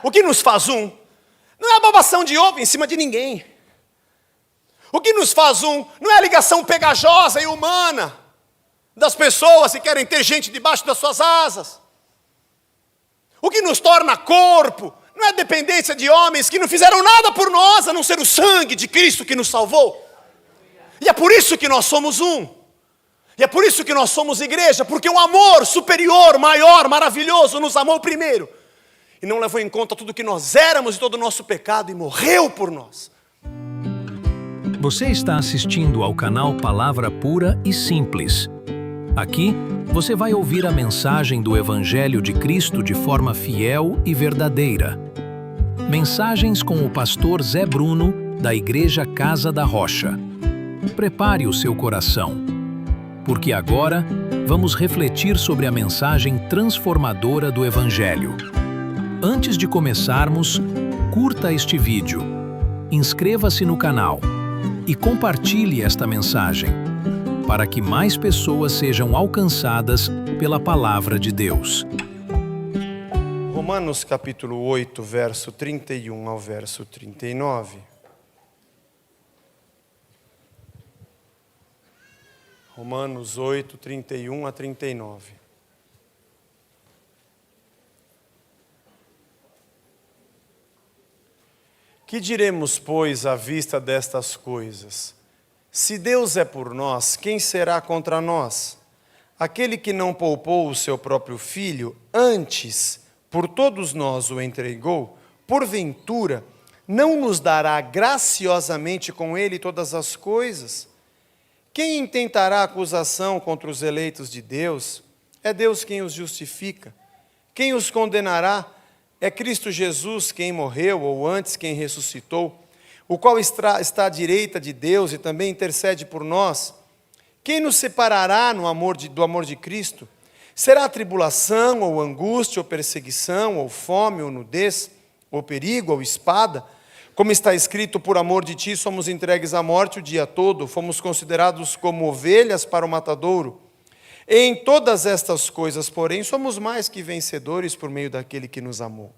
O que nos faz um não é a babação de ovo em cima de ninguém. O que nos faz um não é a ligação pegajosa e humana das pessoas que querem ter gente debaixo das suas asas. O que nos torna corpo não é a dependência de homens que não fizeram nada por nós, a não ser o sangue de Cristo que nos salvou. E é por isso que nós somos um. E é por isso que nós somos igreja, porque um amor superior, maior, maravilhoso nos amou primeiro. E não levou em conta tudo que nós éramos e todo o nosso pecado e morreu por nós. Você está assistindo ao canal Palavra Pura e Simples. Aqui, você vai ouvir a mensagem do Evangelho de Cristo de forma fiel e verdadeira. Mensagens com o pastor Zé Bruno, da Igreja Casa da Rocha. Prepare o seu coração, porque agora vamos refletir sobre a mensagem transformadora do Evangelho. Antes de começarmos, curta este vídeo, inscreva-se no canal e compartilhe esta mensagem, para que mais pessoas sejam alcançadas pela Palavra de Deus. Romanos capítulo 8, verso 31 ao verso 39. Romanos 8, 31 a 39. Que diremos, pois, à vista destas coisas? Se Deus é por nós, quem será contra nós? Aquele que não poupou o seu próprio filho, antes, por todos nós o entregou, porventura, não nos dará graciosamente com ele todas as coisas? Quem intentará acusação contra os eleitos de Deus? É Deus quem os justifica. Quem os condenará? É Cristo Jesus quem morreu, ou antes quem ressuscitou, o qual está à direita de Deus e também intercede por nós. Quem nos separará do amor de Cristo? Será tribulação, ou angústia, ou perseguição, ou fome, ou nudez, ou perigo, ou espada? Como está escrito, por amor de ti somos entregues à morte o dia todo, fomos considerados como ovelhas para o matadouro. Em todas estas coisas, porém, somos mais que vencedores por meio daquele que nos amou.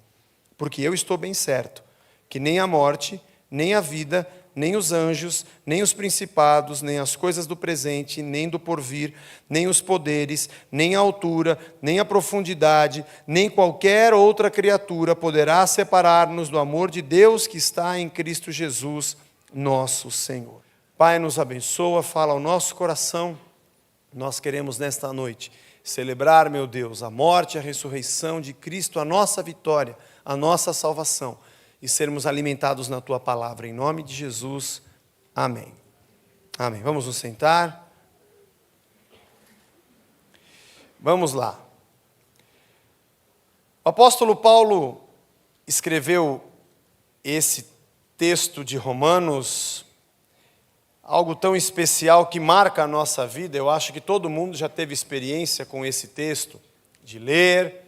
Porque eu estou bem certo que nem a morte, nem a vida, nem os anjos, nem os principados, nem as coisas do presente, nem do porvir, nem os poderes, nem a altura, nem a profundidade, nem qualquer outra criatura poderá separar-nos do amor de Deus que está em Cristo Jesus, nosso Senhor. Pai, nos abençoa, fala ao nosso coração. Nós queremos nesta noite celebrar, meu Deus, a morte e a ressurreição de Cristo, a nossa vitória, a nossa salvação, e sermos alimentados na Tua Palavra, em nome de Jesus, amém. Amém. Vamos nos sentar. Vamos lá. O apóstolo Paulo escreveu esse texto de Romanos, algo tão especial que marca a nossa vida. Eu acho que todo mundo já teve experiência com esse texto, de ler,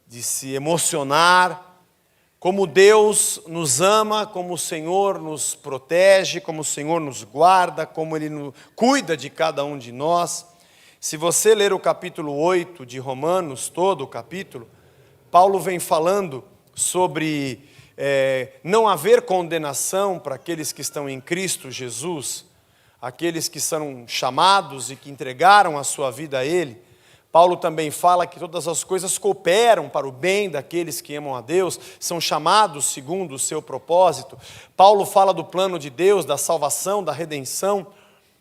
de se emocionar, como Deus nos ama, como o Senhor nos protege, como o Senhor nos guarda, como Ele cuida de cada um de nós. Se você ler o capítulo 8 de Romanos, todo o capítulo, Paulo vem falando sobre não haver condenação para aqueles que estão em Cristo Jesus, aqueles que são chamados e que entregaram a sua vida a Ele. Paulo também fala que todas as coisas cooperam para o bem daqueles que amam a Deus, são chamados segundo o seu propósito. Paulo fala do plano de Deus, da salvação, da redenção,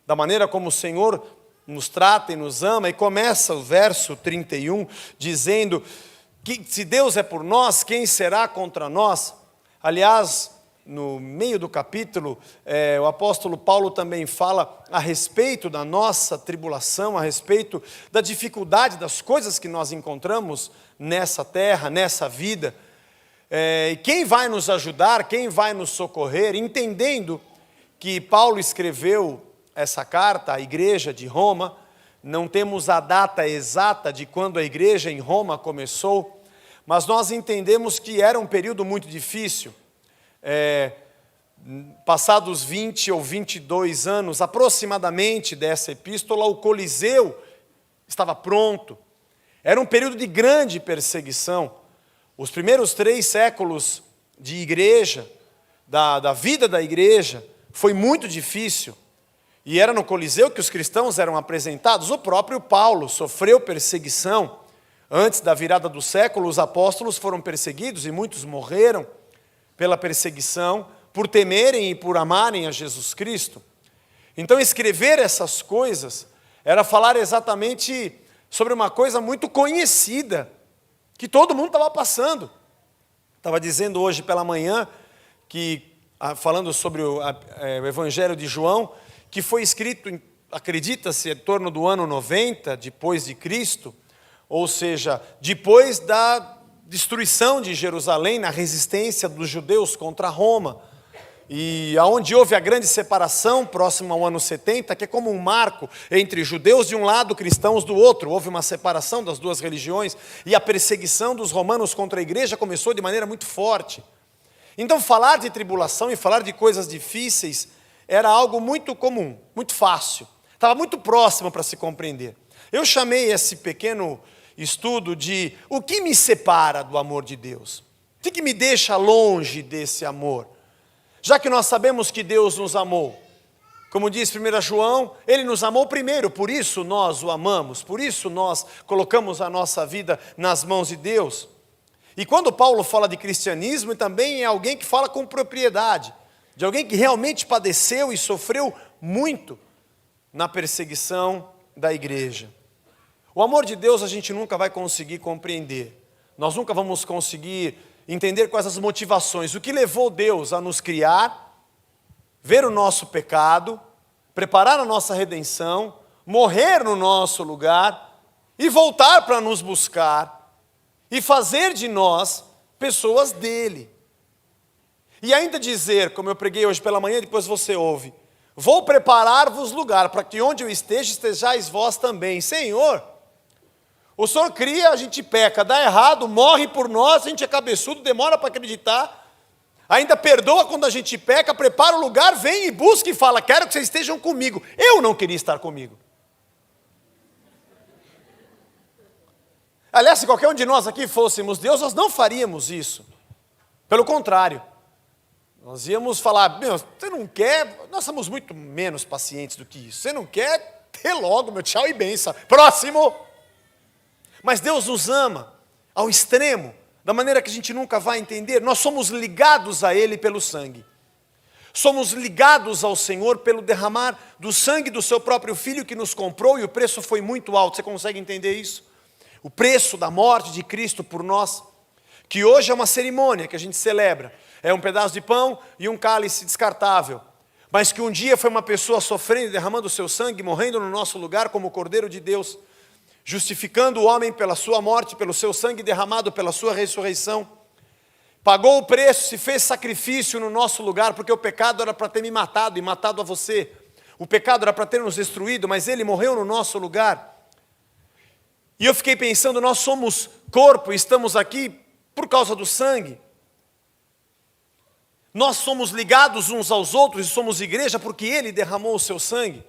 da maneira como o Senhor nos trata e nos ama, e começa o verso 31 dizendo que se Deus é por nós, quem será contra nós? Aliás, no meio do capítulo, o apóstolo Paulo também fala a respeito da nossa tribulação, a respeito da dificuldade das coisas que nós encontramos nessa terra, nessa vida. Quem vai nos ajudar, quem vai nos socorrer, entendendo que Paulo escreveu essa carta à igreja de Roma. Não temos a data exata de quando a igreja em Roma começou, mas nós entendemos que era um período muito difícil. Passados 20 ou 22 anos aproximadamente dessa epístola, o Coliseu estava pronto. Era um período de grande perseguição. Os primeiros 3 séculos de igreja, da vida da igreja, foi muito difícil. E era no Coliseu que os cristãos eram apresentados. O próprio Paulo sofreu perseguição. Antes da virada do século, os apóstolos foram perseguidos e muitos morreram pela perseguição, por temerem e por amarem a Jesus Cristo. Então, escrever essas coisas era falar exatamente sobre uma coisa muito conhecida, que todo mundo estava passando. Estava dizendo hoje pela manhã, falando sobre o Evangelho de João, que foi escrito, acredita-se, em torno do ano 90, depois de Cristo, ou seja, depois da destruição de Jerusalém, na resistência dos judeus contra Roma, e aonde houve a grande separação, próximo ao ano 70, que é como um marco entre judeus de um lado, cristãos do outro. Houve uma separação das duas religiões, e a perseguição dos romanos contra a igreja começou de maneira muito forte. Então, falar de tribulação e falar de coisas difíceis era algo muito comum, muito fácil. Estava muito próximo para se compreender. Eu chamei esse pequeno estudo de o que me separa do amor de Deus? O que me deixa longe desse amor? Já que nós sabemos que Deus nos amou, como diz 1 João, Ele nos amou primeiro, por isso nós o amamos, por isso nós colocamos a nossa vida nas mãos de Deus. E quando Paulo fala de cristianismo, também é alguém que fala com propriedade, de alguém que realmente padeceu e sofreu muito na perseguição da igreja. O amor de Deus a gente nunca vai conseguir compreender, nós nunca vamos conseguir entender quais as motivações, o que levou Deus a nos criar, ver o nosso pecado, preparar a nossa redenção, morrer no nosso lugar e voltar para nos buscar e fazer de nós pessoas dele. E ainda dizer, como eu preguei hoje pela manhã, depois você ouve, vou preparar-vos lugar para que onde eu esteja, estejais vós também. Senhor, o Senhor cria, a gente peca, dá errado, morre por nós, a gente é cabeçudo, demora para acreditar, ainda perdoa quando a gente peca, prepara o lugar, vem e busca e fala, quero que vocês estejam comigo. Eu não queria estar comigo. Aliás, se qualquer um de nós aqui fôssemos Deus, nós não faríamos isso. Pelo contrário, nós íamos falar, meu, você não quer, nós somos muito menos pacientes do que isso, você não quer, ter logo, meu, tchau e benção, próximo. Mas Deus nos ama ao extremo, da maneira que a gente nunca vai entender. Nós somos ligados a Ele pelo sangue. Somos ligados ao Senhor pelo derramar do sangue do seu próprio Filho que nos comprou, e o preço foi muito alto. Você consegue entender isso? O preço da morte de Cristo por nós, que hoje é uma cerimônia que a gente celebra. É um pedaço de pão e um cálice descartável. Mas que um dia foi uma pessoa sofrendo, derramando o seu sangue, morrendo no nosso lugar como o Cordeiro de Deus, justificando o homem pela sua morte, pelo seu sangue derramado, pela sua ressurreição. Pagou o preço, se fez sacrifício no nosso lugar, porque o pecado era para ter me matado e matado a você. O pecado era para ter nos destruído, mas Ele morreu no nosso lugar. E eu fiquei pensando, nós somos corpo e estamos aqui por causa do sangue. Nós somos ligados uns aos outros e somos igreja porque Ele derramou o seu sangue.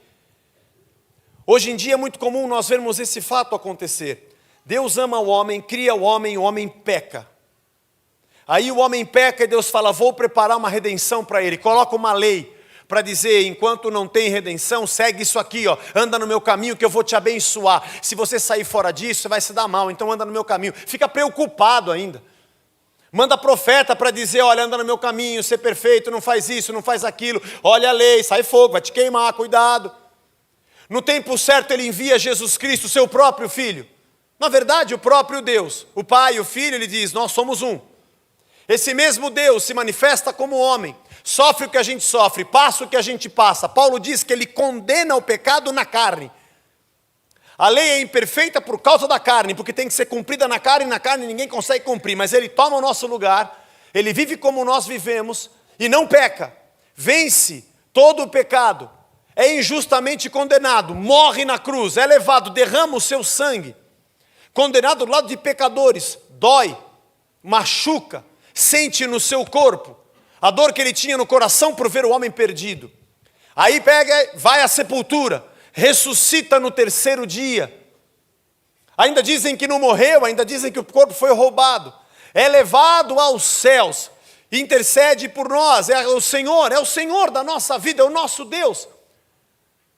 Hoje em dia é muito comum nós vermos esse fato acontecer. Deus ama o homem, cria o homem peca. Aí o homem peca e Deus fala, vou preparar uma redenção para ele. Coloca uma lei para dizer, enquanto não tem redenção, segue isso aqui, ó, anda no meu caminho que eu vou te abençoar. Se você sair fora disso, você vai se dar mal, então anda no meu caminho. Fica preocupado ainda. Manda profeta para dizer, olha, anda no meu caminho, ser perfeito, não faz isso, não faz aquilo. Olha a lei, sai fogo, vai te queimar, cuidado. No tempo certo Ele envia Jesus Cristo, seu próprio Filho. Na verdade, o próprio Deus, o Pai e o Filho, Ele diz, nós somos um. Esse mesmo Deus se manifesta como homem, sofre o que a gente sofre, passa o que a gente passa. Paulo diz que Ele condena o pecado na carne. A lei é imperfeita por causa da carne, porque tem que ser cumprida na carne ninguém consegue cumprir. Mas Ele toma o nosso lugar, Ele vive como nós vivemos e não peca. Vence todo o pecado. É injustamente condenado, morre na cruz, é levado, derrama o seu sangue, condenado do lado de pecadores, dói, machuca, sente no seu corpo a dor que ele tinha no coração por ver o homem perdido. Aí pega, vai à sepultura, ressuscita no terceiro dia. Ainda dizem que não morreu, ainda dizem que o corpo foi roubado. é levado aos céus, intercede por nós, é o Senhor da nossa vida, é o nosso Deus.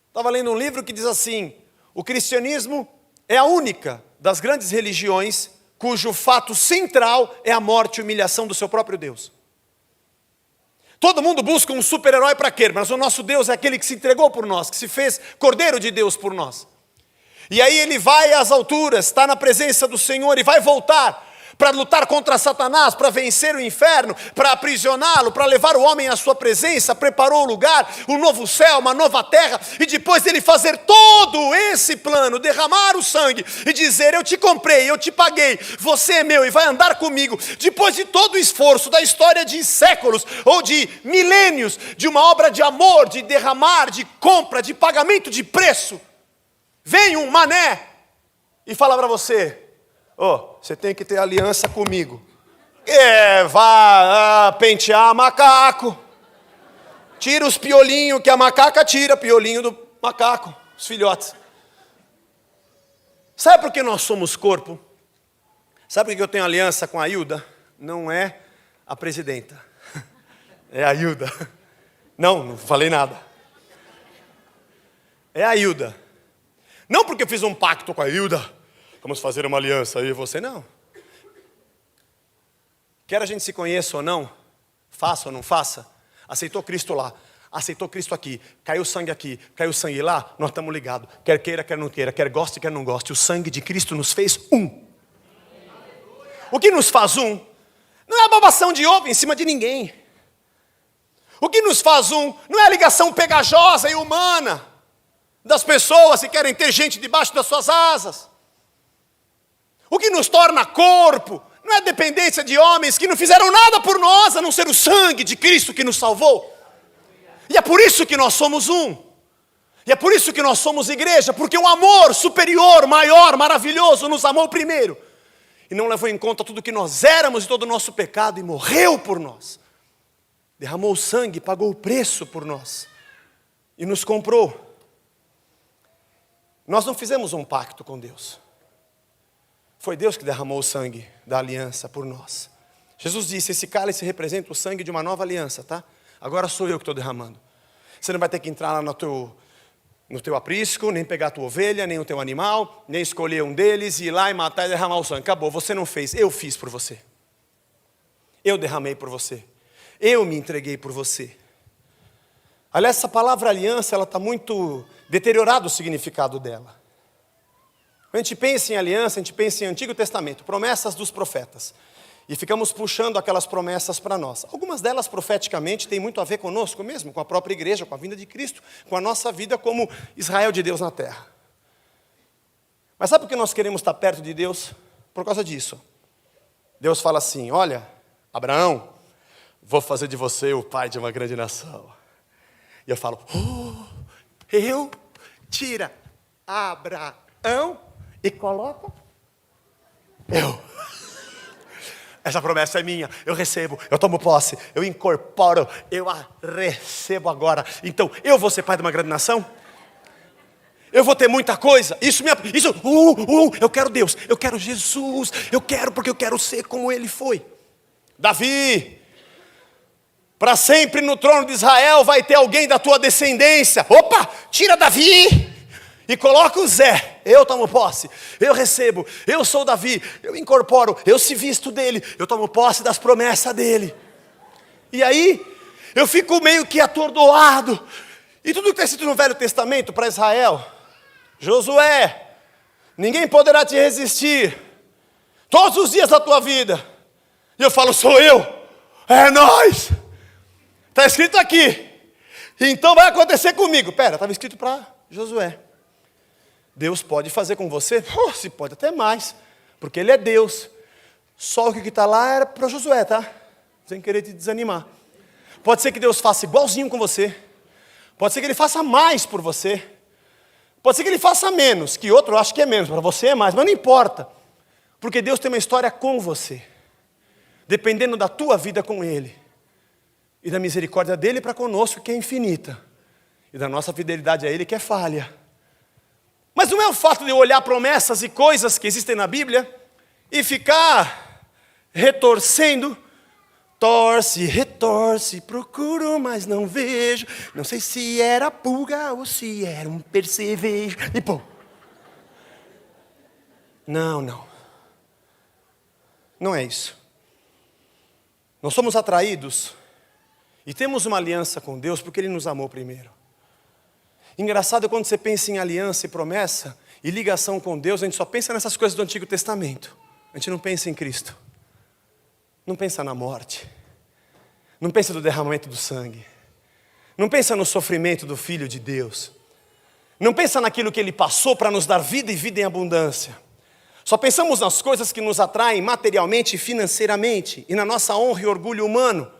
Estava lendo um livro que diz assim: o cristianismo é a única das grandes religiões cujo fato central é a morte e humilhação do seu próprio Deus. Todo mundo busca um super-herói para quê? Mas o nosso Deus é aquele que se entregou por nós, que se fez Cordeiro de Deus por nós. E aí ele vai às alturas, está na presença do Senhor e vai voltar para lutar contra Satanás, para vencer o inferno, para aprisioná-lo, para levar o homem à sua presença. Preparou o lugar, um novo céu, uma nova terra, e depois dele fazer todo esse plano, derramar o sangue e dizer: eu te comprei, eu te paguei, você é meu e vai andar comigo. Depois de todo o esforço da história de séculos ou de milênios, de uma obra de amor, de derramar, de compra, de pagamento de preço, vem um mané e fala para você: você tem que ter aliança comigo. Vá pentear macaco. Tira os piolinhos que a macaca tira, piolinho do macaco, os filhotes. Sabe por que nós somos corpo? Sabe por que eu tenho aliança com a Hilda? Não é a presidenta, é a Hilda. Não falei nada. É a Hilda. Não porque eu fiz um pacto com a Hilda, vamos fazer uma aliança, eu e você, não. Quer a gente se conheça ou não, faça ou não faça, aceitou Cristo lá, aceitou Cristo aqui, caiu sangue aqui, caiu sangue lá, nós estamos ligados. Quer queira, quer não queira, quer goste, quer não goste, o sangue de Cristo nos fez um. O que nos faz um, não é a babação de ovo em cima de ninguém. O que nos faz um, não é a ligação pegajosa e humana das pessoas que querem ter gente debaixo das suas asas. O que nos torna corpo não é a dependência de homens que não fizeram nada por nós, a não ser o sangue de Cristo que nos salvou. E é por isso que nós somos um. E é por isso que nós somos igreja, porque um amor superior, maior, maravilhoso nos amou primeiro. E não levou em conta tudo que nós éramos e todo o nosso pecado e morreu por nós. Derramou o sangue, pagou o preço por nós. E nos comprou. Nós não fizemos um pacto com Deus. Foi Deus que derramou o sangue da aliança por nós. Jesus disse: esse cálice representa o sangue de uma nova aliança, tá? Agora sou eu que estou derramando. Você não vai ter que entrar lá no teu aprisco, nem pegar a tua ovelha, nem o teu animal, nem escolher um deles, ir lá e matar e derramar o sangue. Acabou, você não fez, eu fiz por você. Eu derramei por você. Eu me entreguei por você. Aliás, essa palavra aliança, ela está muito deteriorado o significado dela. Quando a gente pensa em aliança, a gente pensa em Antigo Testamento, promessas dos profetas. E ficamos puxando aquelas promessas para nós. Algumas delas, profeticamente, têm muito a ver conosco mesmo, com a própria igreja, com a vinda de Cristo, com a nossa vida como Israel de Deus na terra. Mas sabe por que nós queremos estar perto de Deus? Por causa disso. Deus fala assim: olha, Abraão, vou fazer de você o pai de uma grande nação. E eu falo: eu? Tira Abraão e coloca eu. Essa promessa é minha, eu recebo, eu tomo posse, eu incorporo, eu a recebo agora. Então, eu vou ser pai de uma grande nação? Eu vou ter muita coisa? Eu quero Deus, eu quero Jesus, eu quero porque eu quero ser como ele foi. Davi, para sempre no trono de Israel vai ter alguém da tua descendência. Opa, tira Davi e coloca o Zé. Eu tomo posse, eu recebo, eu sou Davi, eu incorporo, eu se visto dele, eu tomo posse das promessas dele. E aí, eu fico meio que atordoado. E tudo que está escrito no Velho Testamento para Israel: Josué, ninguém poderá te resistir todos os dias da tua vida. E eu falo: sou eu, é nós. Está escrito aqui, então vai acontecer comigo. Pera, estava escrito para Josué. Deus pode fazer com você? Se pode até mais, porque Ele é Deus. Só o que está lá era para Josué, tá? Sem querer te desanimar. Pode ser que Deus faça igualzinho com você. Pode ser que Ele faça mais por você. Pode ser que Ele faça menos, que outro eu acho que é menos, para você é mais, mas não importa. Porque Deus tem uma história com você. Dependendo da tua vida com Ele. E da misericórdia dEle para conosco, que é infinita. E da nossa fidelidade a Ele, que é falha. Mas não é o fato de eu olhar promessas e coisas que existem na Bíblia e ficar retorcendo. Torce, retorce, procuro, mas não vejo. Não sei se era pulga ou se era um percevejo. E pô. Não. Não é isso. Nós somos atraídos e temos uma aliança com Deus porque Ele nos amou primeiro. Engraçado é quando você pensa em aliança e promessa e ligação com Deus, a gente só pensa nessas coisas do Antigo Testamento. A gente não pensa em Cristo. Não pensa na morte. Não pensa no derramamento do sangue. Não pensa no sofrimento do Filho de Deus. Não pensa naquilo que Ele passou para nos dar vida e vida em abundância. Só pensamos nas coisas que nos atraem materialmente e financeiramente e na nossa honra e orgulho humano,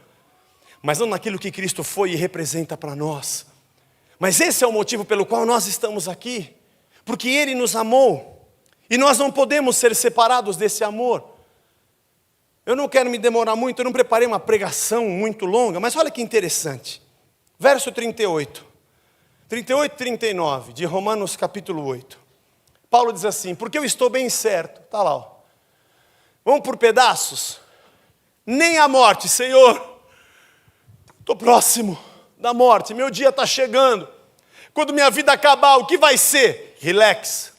mas não naquilo que Cristo foi e representa para nós. Mas esse é o motivo pelo qual nós estamos aqui, porque Ele nos amou e nós não podemos ser separados desse amor. Eu não quero me demorar muito, eu não preparei uma pregação muito longa, mas olha que interessante. Verso 38 e 39 de Romanos capítulo 8. Paulo diz assim, porque eu estou bem certo, está lá, ó. Vamos por pedaços. Nem a morte, Senhor, estou próximo da morte, meu dia está chegando. Quando minha vida acabar, o que vai ser? Relax.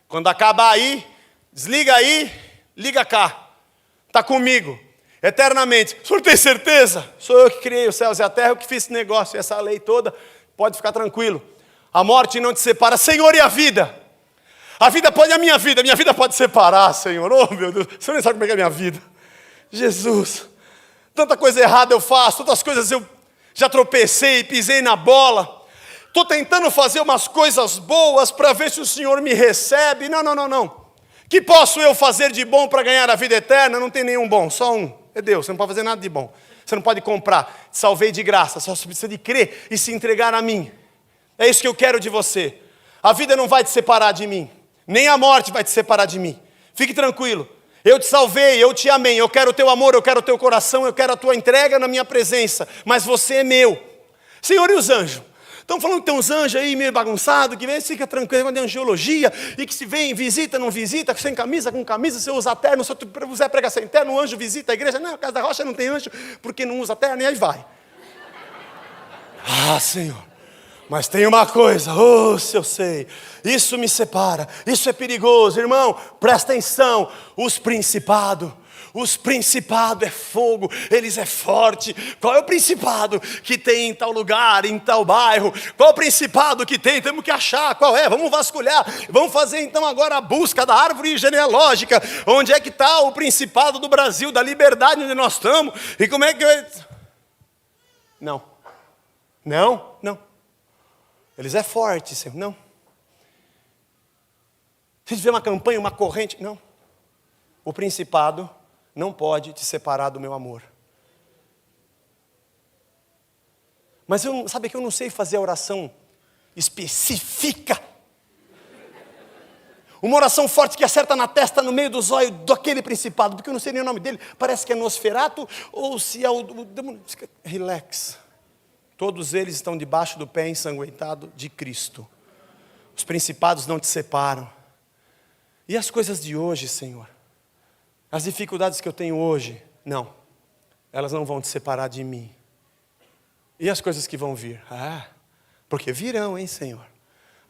Quando acabar aí, desliga aí, liga cá. Está comigo, eternamente. O senhor tem certeza? Sou eu que criei os céus e a terra, eu que fiz esse negócio, essa lei toda. Pode ficar tranquilo. A morte não te separa, Senhor, e a vida? A vida pode, a minha vida pode separar, Senhor. Oh, meu Deus, o senhor nem sabe como é que é a minha vida. Jesus, tanta coisa errada eu faço, tantas coisas eu já tropecei, pisei na bola. Estou tentando fazer umas coisas boas para ver se o Senhor me recebe. Não. Que posso eu fazer de bom para ganhar a vida eterna? Não tem nenhum bom, só um. É Deus, você não pode fazer nada de bom. Você não pode comprar, te salvei de graça, só precisa de crer e se entregar a mim. É isso que eu quero de você. A vida não vai te separar de mim. Nem a morte vai te separar de mim. Fique tranquilo. Eu te salvei, eu te amei. Eu quero o teu amor, eu quero o teu coração, eu quero a tua entrega na minha presença. Mas você é meu. Senhor, e os anjos? Estão falando que tem uns anjos aí meio bagunçados, que vem, fica tranquilo, quando é angiologia, e que se vem, visita, não visita, sem camisa, com camisa, você usa terno, se você usa prega sem terno, o anjo visita a igreja. Não, a Casa da Rocha não tem anjo, porque não usa terno, e aí vai. Ah, Senhor. Mas tem uma coisa, se eu sei, isso me separa, isso é perigoso, irmão, presta atenção, os principados é fogo, eles é forte. Qual é o principado que tem em tal lugar, em tal bairro? Qual é o principado que tem? Temos que achar, qual é? Vamos vasculhar, vamos fazer então agora a busca da árvore genealógica, onde é que está o principado do Brasil, da liberdade onde nós estamos, e como é que... Não. Eles é forte, Senhor. Não. Se tiver uma campanha, uma corrente, não. O principado não pode te separar do meu amor. Mas sabe que eu não sei fazer a oração específica. Uma oração forte que acerta na testa, no meio dos olhos daquele principado, porque eu não sei nem o nome dele. Parece que é Nosferato ou se é o demônio. Relax. Todos eles estão debaixo do pé ensanguentado de Cristo. Os principados não te separam. E as coisas de hoje, Senhor? As dificuldades que eu tenho hoje? Não. Elas não vão te separar de mim. E as coisas que vão vir? Porque virão, hein, Senhor?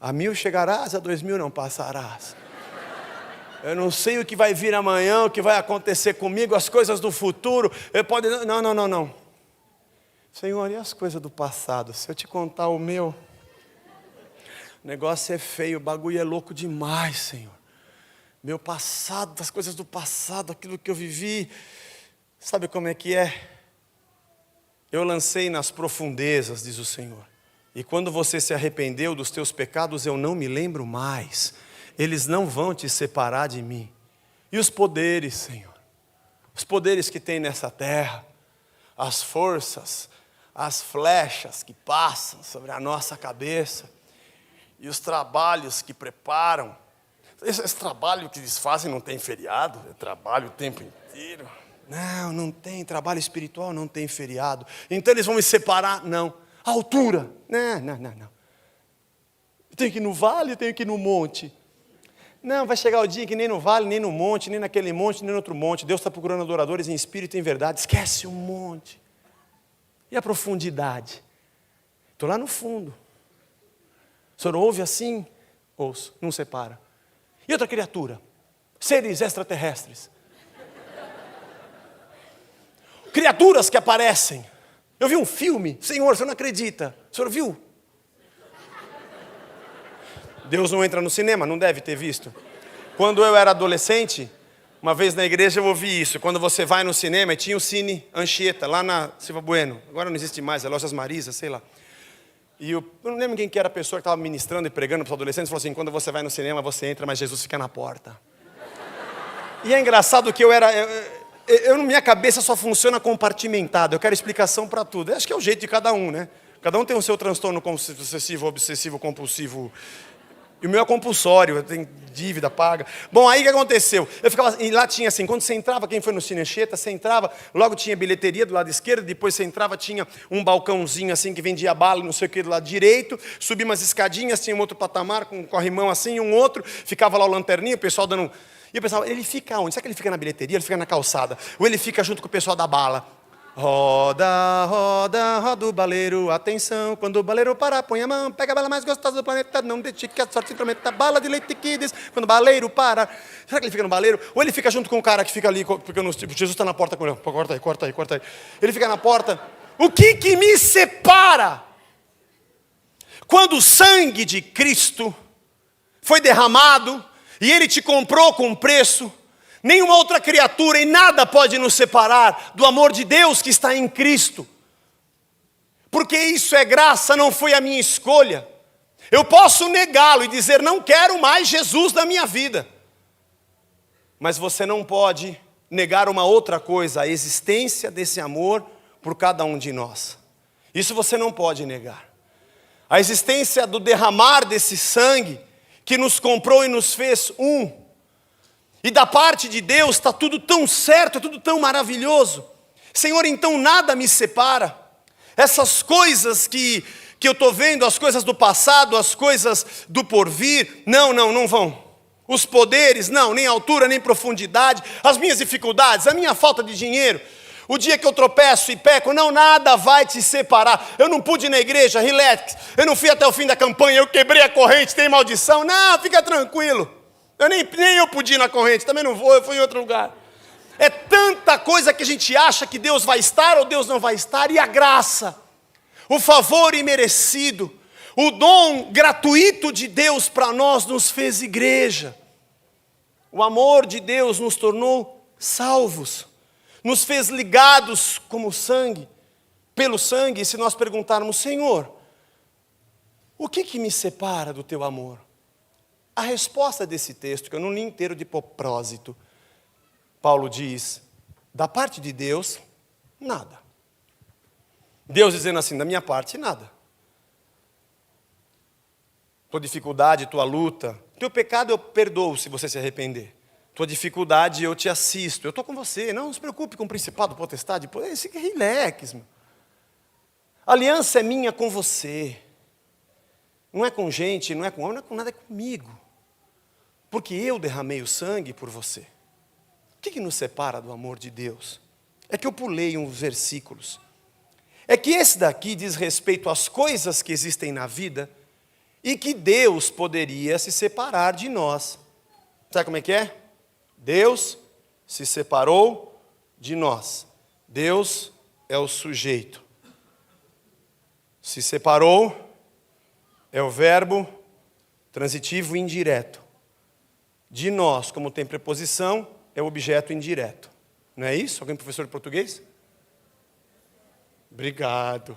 A 1000 chegarás, a 2000 não passarás. Eu não sei o que vai vir amanhã, o que vai acontecer comigo, as coisas do futuro. Não. Senhor, e as coisas do passado? Se eu te contar o meu, o negócio é feio, o bagulho é louco demais, Senhor. Meu passado, as coisas do passado, aquilo que eu vivi, sabe como é que é? Eu lancei nas profundezas, diz o Senhor. E quando você se arrependeu dos teus pecados, eu não me lembro mais. Eles não vão te separar de mim. E os poderes, Senhor? Os poderes que tem nessa terra, as forças, as flechas que passam sobre a nossa cabeça e os trabalhos que preparam. Esse trabalho que eles fazem não tem feriado, é trabalho o tempo inteiro. Não tem, trabalho espiritual não tem feriado. Então eles vão me separar? Não. A altura? Não. Eu tenho que ir no vale, eu tenho que ir no monte. Não, vai chegar o dia que nem no vale, nem no monte, nem naquele monte, nem no outro monte. Deus está procurando adoradores em espírito e em verdade. Esquece o monte. E a profundidade? Estou lá no fundo. O senhor ouve assim? Ouço, não separa. E outra criatura? Seres extraterrestres. Criaturas que aparecem. Eu vi um filme, Senhor, você não acredita. O senhor viu? Deus não entra no cinema, não deve ter visto. Quando eu era adolescente, uma vez na igreja eu ouvi isso. Quando você vai no cinema, tinha o Cine Anchieta, lá na Silva Bueno. Agora não existe mais, é Lojas Marisa, sei lá. E eu não lembro quem que era a pessoa que estava ministrando e pregando para os adolescentes. Falou assim, quando você vai no cinema, você entra, mas Jesus fica na porta. E é engraçado que minha cabeça só funciona compartimentada. Eu quero explicação para tudo. Eu acho que é o jeito de cada um, né? Cada um tem o seu transtorno obsessivo, compulsivo. E o meu é compulsório, eu tenho dívida paga. Bom, aí o que aconteceu? Eu ficava, e lá tinha assim, quando você entrava, quem foi no Cine Anchieta, você entrava, logo tinha bilheteria do lado esquerdo, depois você entrava, tinha um balcãozinho assim, que vendia bala, não sei o que, do lado direito, subia umas escadinhas, tinha um outro patamar, com corrimão assim, um outro, ficava lá o lanterninho, o pessoal dando... E eu pensava, ele fica onde? Será que ele fica na bilheteria? Ele fica na calçada? Ou ele fica junto com o pessoal da bala? Roda, roda, roda o baleiro, atenção, quando o baleiro parar, põe a mão, pega a bala mais gostosa do planeta, não deixe que a sorte se intrometa, bala de leite kids, quando o baleiro para. Será que ele fica no baleiro? Ou ele fica junto com o cara que fica ali, porque Jesus está na porta com ele, corta aí. Ele fica na porta. O que me separa? Quando o sangue de Cristo foi derramado, e Ele te comprou com preço, nenhuma outra criatura e nada pode nos separar do amor de Deus que está em Cristo. Porque isso é graça, não foi a minha escolha. Eu posso negá-lo e dizer, não quero mais Jesus na minha vida. Mas você não pode negar uma outra coisa, a existência desse amor por cada um de nós. Isso você não pode negar. A existência do derramar desse sangue que nos comprou e nos fez um. E da parte de Deus está tudo tão certo, tudo tão maravilhoso. Senhor, então nada me separa. Essas coisas que eu estou vendo, as coisas do passado, as coisas do porvir, não vão. Os poderes, não, nem altura, nem profundidade. As minhas dificuldades, a minha falta de dinheiro. O dia que eu tropeço e peco, não, nada vai te separar. Eu não pude ir na igreja, relax. Eu não fui até o fim da campanha, eu quebrei a corrente, tem maldição. Não, fica tranquilo. Nem eu pude ir na corrente, também não vou, eu fui em outro lugar. É tanta coisa que a gente acha que Deus vai estar ou Deus não vai estar. E a graça, o favor imerecido, o dom gratuito de Deus para nós nos fez igreja. O amor de Deus nos tornou salvos. Nos fez ligados como sangue, pelo sangue. E se nós perguntarmos, Senhor, o que me separa do teu amor? A resposta desse texto, que eu não li inteiro de propósito, Paulo diz, da parte de Deus, nada. Deus dizendo assim, da minha parte, nada. Tua dificuldade, tua luta, teu pecado eu perdoo se você se arrepender. Tua dificuldade eu te assisto, eu estou com você, não se preocupe com o principado, potestade, relax, meu. A aliança é minha com você. Não é com gente, não é com homem, não é com nada, é comigo. Porque eu derramei o sangue por você. O que nos separa do amor de Deus? É que eu pulei uns versículos. É que esse daqui diz respeito às coisas que existem na vida e que Deus poderia se separar de nós. Sabe como é que é? Deus se separou de nós. Deus é o sujeito. Se separou é o verbo transitivo indireto. De nós, como tem preposição, é o objeto indireto. Não é isso? Alguém professor de português? Obrigado.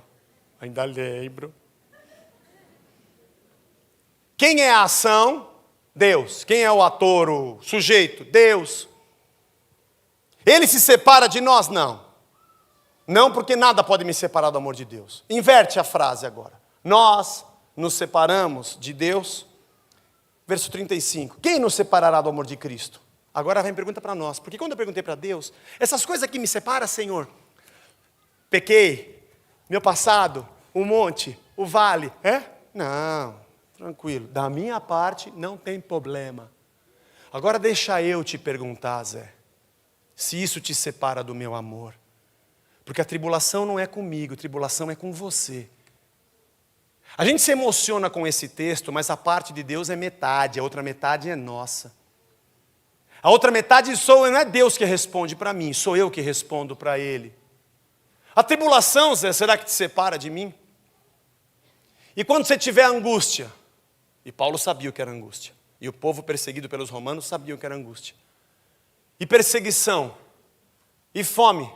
Ainda lembro. Quem é a ação? Deus. Quem é o ator, o sujeito? Deus. Ele se separa de nós? Não. Não, porque nada pode me separar do amor de Deus. Inverte a frase agora. Nós nos separamos de Deus. Verso 35. Quem nos separará do amor de Cristo? Agora vem pergunta para nós. Porque quando eu perguntei para Deus, essas coisas que me separam, Senhor, pequei, meu passado, o monte, o vale, Não, tranquilo. Da minha parte não tem problema. Agora deixa eu te perguntar, Zé, se isso te separa do meu amor. Porque a tribulação não é comigo, a tribulação é com você. A gente se emociona com esse texto, mas a parte de Deus é metade, a outra metade é nossa. A outra metade não é Deus que responde para mim, sou eu que respondo para Ele. A tribulação, Zé, será que te separa de mim? E quando você tiver angústia, e Paulo sabia o que era angústia, e o povo perseguido pelos romanos sabia o que era angústia, e perseguição, e fome,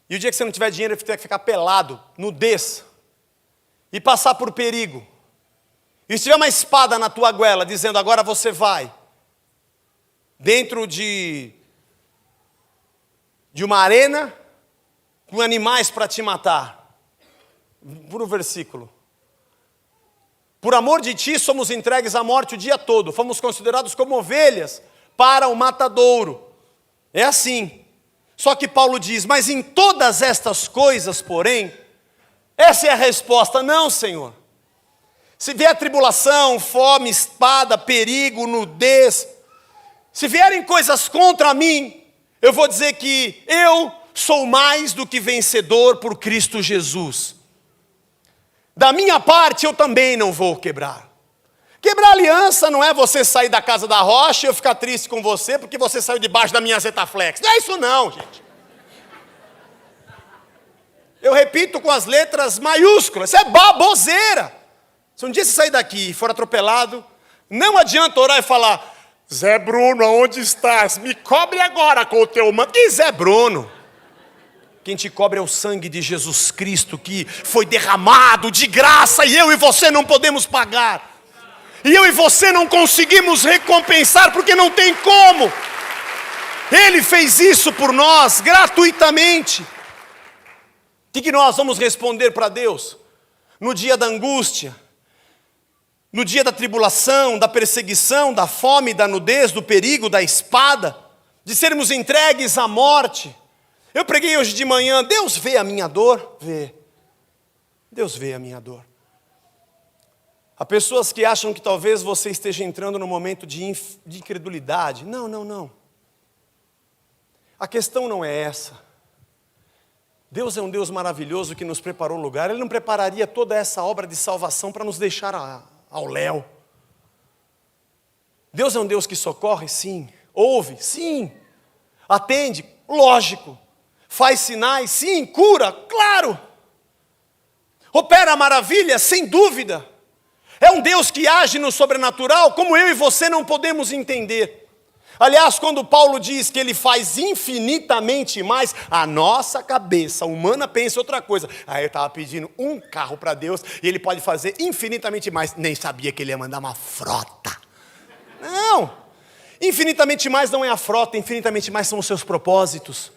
e o dia que você não tiver dinheiro, você vai ficar pelado, nudez, e passar por perigo, e se tiver uma espada na tua goela, dizendo agora você vai, dentro de uma arena, com animais para te matar, por um versículo, por amor de ti somos entregues à morte o dia todo, fomos considerados como ovelhas para o matadouro, é assim, só que Paulo diz, mas em todas estas coisas, porém, essa é a resposta, não, Senhor. Se vier tribulação, fome, espada, perigo, nudez, se vierem coisas contra mim, eu vou dizer que eu sou mais do que vencedor por Cristo Jesus. Da minha parte eu também não vou quebrar. Quebrar aliança não é você sair da casa da rocha e eu ficar triste com você porque você saiu debaixo da minha Zetaflex. Não é isso não, gente. Eu repito com as letras maiúsculas, isso é baboseira. Se um dia você sair daqui e for atropelado, não adianta orar e falar, Zé Bruno, aonde estás? Me cobre agora com o teu manto. Que Zé Bruno? Quem te cobre é o sangue de Jesus Cristo, que foi derramado de graça, e eu e você não podemos pagar. E eu e você não conseguimos recompensar, porque não tem como. Ele fez isso por nós, gratuitamente. O que nós vamos responder para Deus? No dia da angústia, no dia da tribulação, da perseguição, da fome, da nudez, do perigo, da espada, de sermos entregues à morte. Eu preguei hoje de manhã, Deus vê a minha dor? Vê. Deus vê a minha dor. Há pessoas que acham que talvez você esteja entrando num momento de incredulidade. Não, não, não. A questão não é essa. Deus é um Deus maravilhoso que nos preparou um lugar. Ele não prepararia toda essa obra de salvação para nos deixar ao léu. Deus é um Deus que socorre? Sim. Ouve? Sim. Atende? Lógico. Faz sinais? Sim. Cura? Claro. Opera maravilhas? Sem dúvida. É um Deus que age no sobrenatural como eu e você não podemos entender. Aliás, quando Paulo diz que ele faz infinitamente mais, a nossa cabeça humana pensa outra coisa. Aí eu estava pedindo um carro para Deus e ele pode fazer infinitamente mais. Nem sabia que ele ia mandar uma frota. Não, infinitamente mais não é a frota, infinitamente mais são os seus propósitos.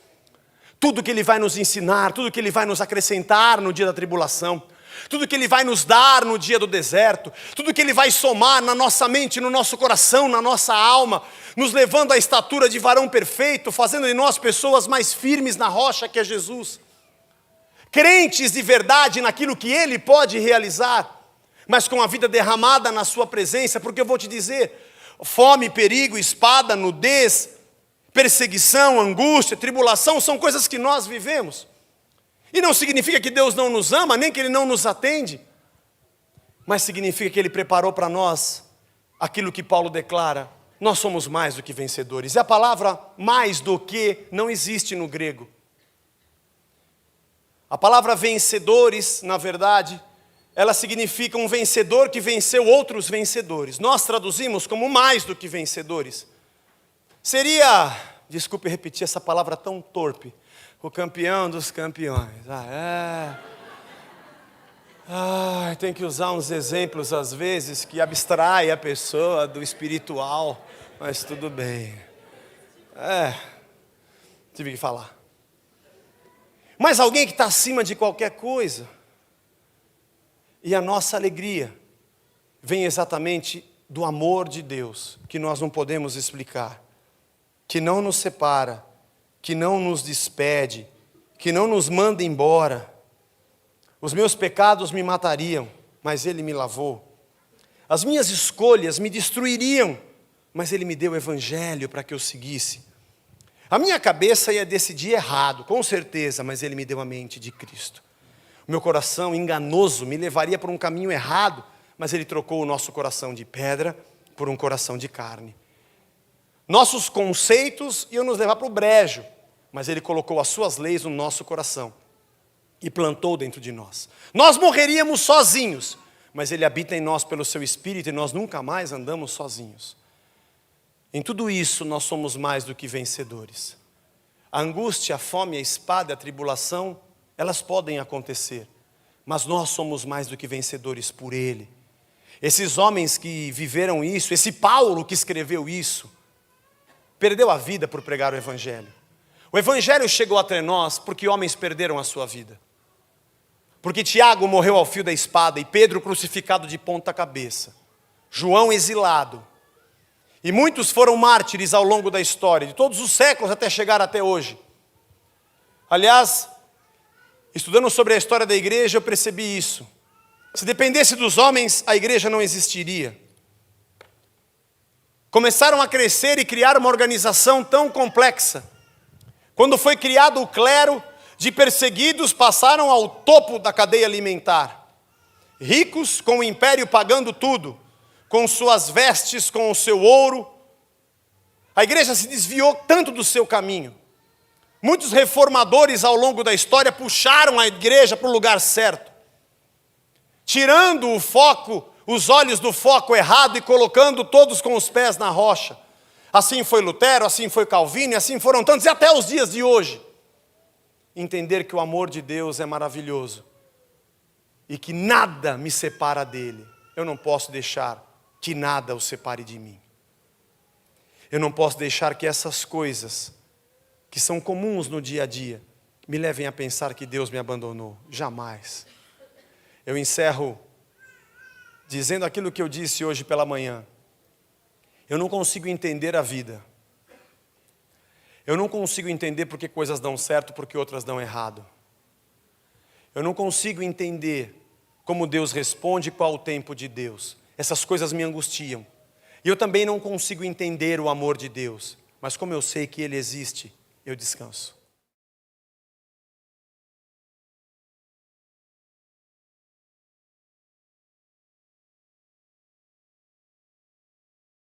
Tudo que ele vai nos ensinar, tudo que ele vai nos acrescentar no dia da tribulação. Tudo que Ele vai nos dar no dia do deserto, tudo que Ele vai somar na nossa mente, no nosso coração, na nossa alma, nos levando à estatura de varão perfeito, fazendo de nós pessoas mais firmes na rocha que é Jesus. Crentes de verdade naquilo que Ele pode realizar, mas com a vida derramada na sua presença, porque eu vou te dizer, fome, perigo, espada, nudez, perseguição, angústia, tribulação, são coisas que nós vivemos. E não significa que Deus não nos ama, nem que Ele não nos atende, mas significa que Ele preparou para nós aquilo que Paulo declara, nós somos mais do que vencedores. E a palavra mais do que não existe no grego. A palavra vencedores, na verdade, ela significa um vencedor que venceu outros vencedores. Nós traduzimos como mais do que vencedores. Seria, desculpe repetir essa palavra tão torpe, o campeão dos campeões. Tem que usar uns exemplos às vezes que abstrai a pessoa do espiritual, mas tudo bem. Tive que falar. Mas alguém que está acima de qualquer coisa. E a nossa alegria vem exatamente do amor de Deus, que nós não podemos explicar, que não nos separa, que não nos despede, que não nos manda embora. Os meus pecados me matariam, mas Ele me lavou. As minhas escolhas me destruiriam, mas Ele me deu o Evangelho para que eu seguisse. A minha cabeça ia decidir errado, com certeza, mas Ele me deu a mente de Cristo. O meu coração enganoso me levaria por um caminho errado, mas Ele trocou o nosso coração de pedra por um coração de carne. Nossos conceitos iam nos levar para o brejo, mas Ele colocou as suas leis no nosso coração e plantou dentro de nós. Nós morreríamos sozinhos, mas Ele habita em nós pelo seu Espírito e nós nunca mais andamos sozinhos. Em tudo isso nós somos mais do que vencedores. A angústia, a fome, a espada, a tribulação, elas podem acontecer, mas nós somos mais do que vencedores por Ele. Esses homens que viveram isso, esse Paulo que escreveu isso, perdeu a vida por pregar o Evangelho. O Evangelho chegou até nós porque homens perderam a sua vida. Porque Tiago morreu ao fio da espada e Pedro crucificado de ponta cabeça. João exilado. E muitos foram mártires ao longo da história, de todos os séculos até chegar até hoje. Aliás, estudando sobre a história da igreja, eu percebi isso. Se dependesse dos homens, a igreja não existiria. Começaram a crescer e criar uma organização tão complexa. Quando foi criado o clero, de perseguidos passaram ao topo da cadeia alimentar. Ricos com o império pagando tudo, com suas vestes, com o seu ouro. A igreja se desviou tanto do seu caminho. Muitos reformadores ao longo da história puxaram a igreja para o lugar certo, tirando o foco, os olhos do foco errado e colocando todos com os pés na rocha. Assim foi Lutero, assim foi Calvino, e assim foram tantos, e até os dias de hoje. Entender que o amor de Deus é maravilhoso e que nada me separa dele. Eu não posso deixar que nada o separe de mim. Eu não posso deixar que essas coisas que são comuns no dia a dia me levem a pensar que Deus me abandonou. Jamais. Eu encerro dizendo aquilo que eu disse hoje pela manhã. Eu não consigo entender a vida. Eu não consigo entender porque coisas dão certo, porque outras dão errado. Eu não consigo entender como Deus responde, qual o tempo de Deus. Essas coisas me angustiam. E eu também não consigo entender o amor de Deus. Mas como eu sei que Ele existe, eu descanso.